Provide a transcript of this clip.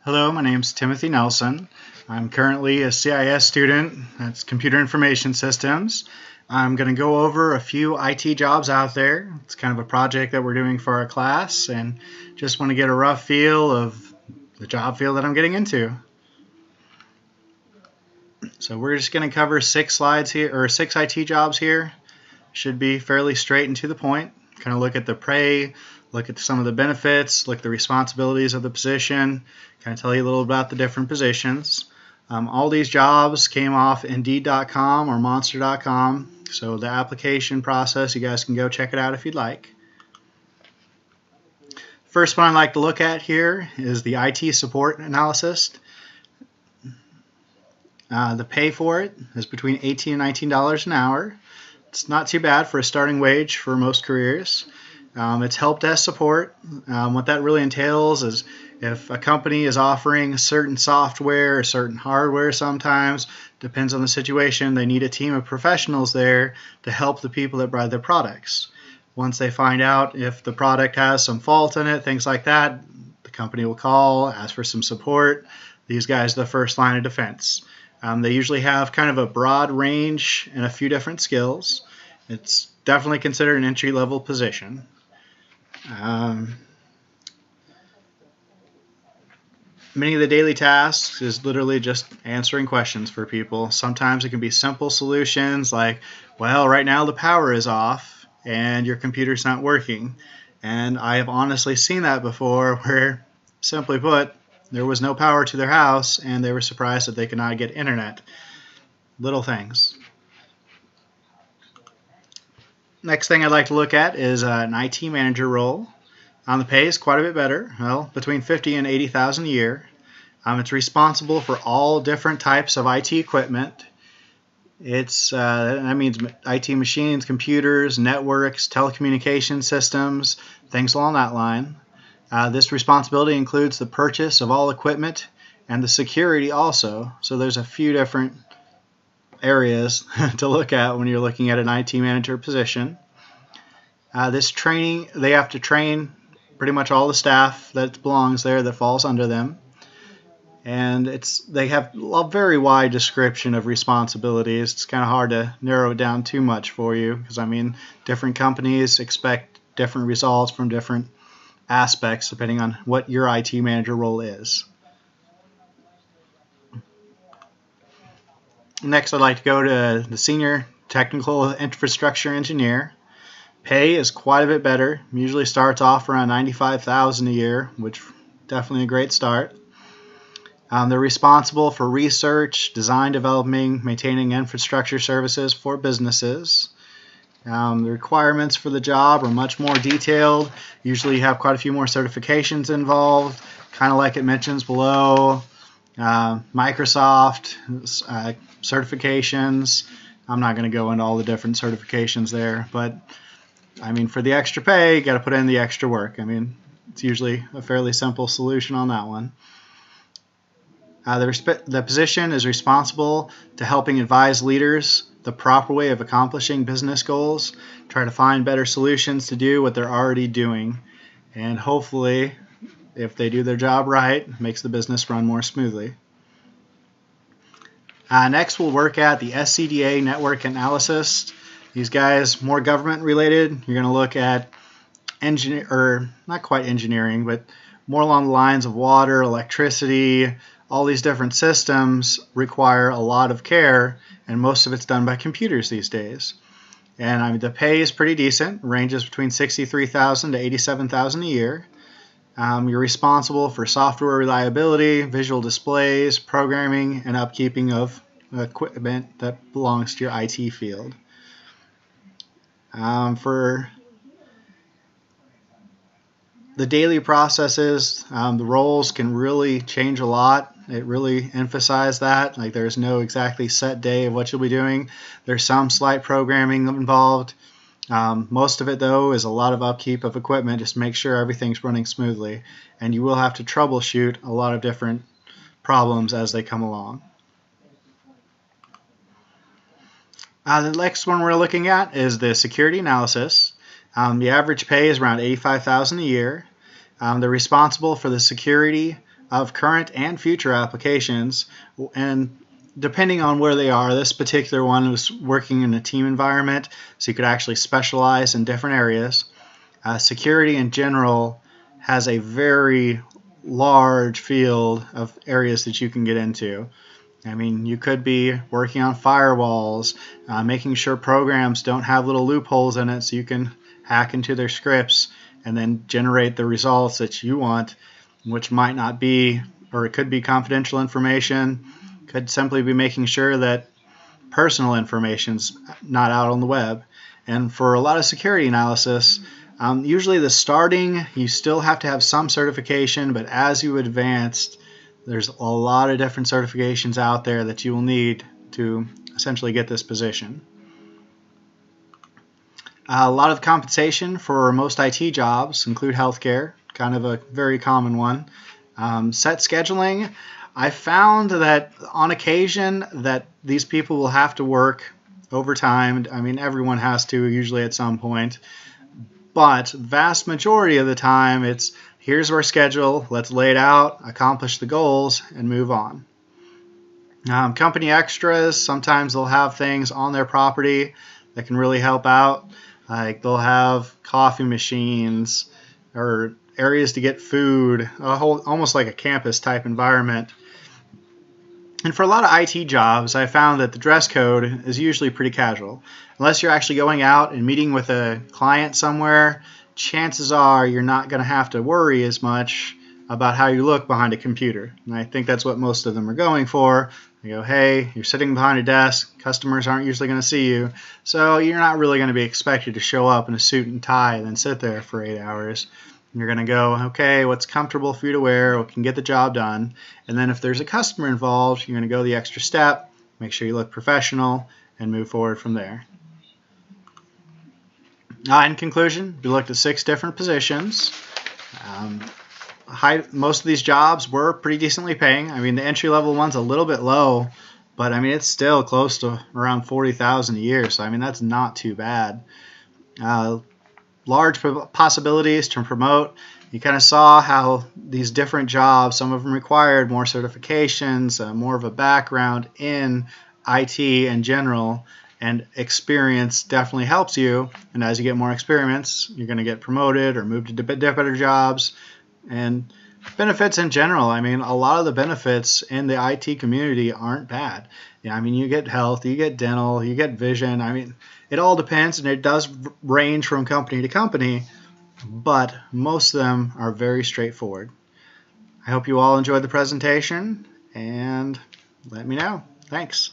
Hello, my name is Timothy Nelson. I'm currently a CIS student, that's Computer Information Systems. I'm going to go over a few IT jobs out there. It's kind of a project that we're doing for our class and just want to get a rough feel of the job field that I'm getting into. So we're just going to cover 6 slides here, or 6 IT jobs here. Should be fairly straight and to the point. Kind of look at the pay, look at some of the benefits, look at the responsibilities of the position, kind of tell you a little about the different positions. All these jobs came off Indeed.com or Monster.com, so the application process, you guys can go check it out if you'd like. First one I'd like to look at here is the IT support analyst. The pay for it is between $18 and $19 an hour. It's not too bad for a starting wage for most careers. It's help desk support. What that really entails is if a company is offering certain software or certain hardware sometimes, depends on the situation, they need a team of professionals there to help the people that buy their products. Once they find out if the product has some fault in it, things like that, the company will call, ask for some support. These guys are the first line of defense. They usually have kind of a broad range and a few different skills. It's definitely considered an entry-level position. Many of the daily tasks is literally just answering questions for people. Sometimes it can be simple solutions like, well, right now the power is off and your computer's not working. And I have honestly seen that before where, simply put, there was no power to their house and they were surprised that they could not get internet. Little things. Next thing I'd like to look at is an IT manager role. The pay is quite a bit better, well, between $50,000 and $80,000 a year. It's responsible for all different types of IT equipment. That means IT machines, computers, networks, telecommunication systems, things along that line. This responsibility includes the purchase of all equipment and the security also. So there's a few different areas to look at when you're looking at an IT manager position. This training, they have to train pretty much all the staff that belongs there, that falls under them. And they have a very wide description of responsibilities. It's kind of hard to narrow it down too much for you because, I mean, different companies expect different results from different aspects depending on what your IT manager role is. Next, I'd like to go to the Senior Technical Infrastructure Engineer. Pay is quite a bit better. Usually starts off around $95,000 a year, which definitely a great start. They're responsible for research, design, developing, maintaining infrastructure services for businesses. The requirements for the job are much more detailed. Usually you have quite a few more certifications involved, kind of like it mentions below. Microsoft certifications. I'm not going to go into all the different certifications there, but I mean, for the extra pay, you got to put in the extra work. I mean, it's usually a fairly simple solution on that one. The position is responsible to helping advise leaders the proper way of accomplishing business goals, try to find better solutions to do what they're already doing, and hopefully, if they do their job right, makes the business run more smoothly. Next, we'll work at the SCDA network analysis. These guys, more government related. You're going to look at not quite engineering, but more along the lines of water, electricity. All these different systems require a lot of care, and most of it's done by computers these days. And I mean, the pay is pretty decent, ranges between $63,000 to $87,000 a year. You're responsible for software reliability, visual displays, programming, and upkeeping of equipment that belongs to your IT field. For the daily processes, the roles can really change a lot. It really emphasizes that. Like, there's no exactly set day of what you'll be doing. There's some slight programming involved. Most of it, though, is a lot of upkeep of equipment, just to make sure everything's running smoothly. And you will have to troubleshoot a lot of different problems as they come along. The next one we're looking at is the security analysis. The average pay is around $85,000 a year. They're responsible for the security of current and future applications, and depending on where they are, this particular one was working in a team environment, so you could actually specialize in different areas. Security in general has a very large field of areas that you can get into. I mean, you could be working on firewalls, making sure programs don't have little loopholes in it so you can hack into their scripts and then generate the results that you want, which might not be, or it could be confidential information, could simply be making sure that personal information's not out on the web. And for a lot of security analysis, usually the starting, you still have to have some certification, but as you advance, there's a lot of different certifications out there that you will need to essentially get this position. A lot of compensation for most IT jobs include healthcare, kind of a very common one. Set scheduling, I found that on occasion that these people will have to work overtime. I mean, everyone has to usually at some point, but vast majority of the time it's here's our schedule, let's lay it out, accomplish the goals, and move on. Company extras, sometimes they'll have things on their property that can really help out. Like they'll have coffee machines or areas to get food, almost like a campus type environment. And for a lot of IT jobs, I found that the dress code is usually pretty casual. Unless you're actually going out and meeting with a client somewhere, chances are you're not going to have to worry as much about how you look behind a computer. And I think that's what most of them are going for. They go, hey, you're sitting behind a desk, customers aren't usually going to see you, so you're not really going to be expected to show up in a suit and tie and then sit there for 8 hours. You're going to go, okay, what's comfortable for you to wear, what can get the job done, and then if there's a customer involved, you're going to go the extra step, make sure you look professional, and move forward from there. In conclusion, we looked at 6 different positions. Most of these jobs were pretty decently paying. I mean, the entry-level one's a little bit low, but I mean, it's still close to around $40,000 a year, so I mean, that's not too bad. Large possibilities to promote. You kind of saw how these different jobs, some of them required more certifications, more of a background in IT in general, and experience definitely helps you. And as you get more experience, you're going to get promoted or move to better jobs. And benefits in general, I mean, a lot of the benefits in the IT community aren't bad. I mean, you get health, you get dental, you get vision. I mean, it all depends, and it does range from company to company, but most of them are very straightforward. I hope you all enjoyed the presentation, and let me know. Thanks.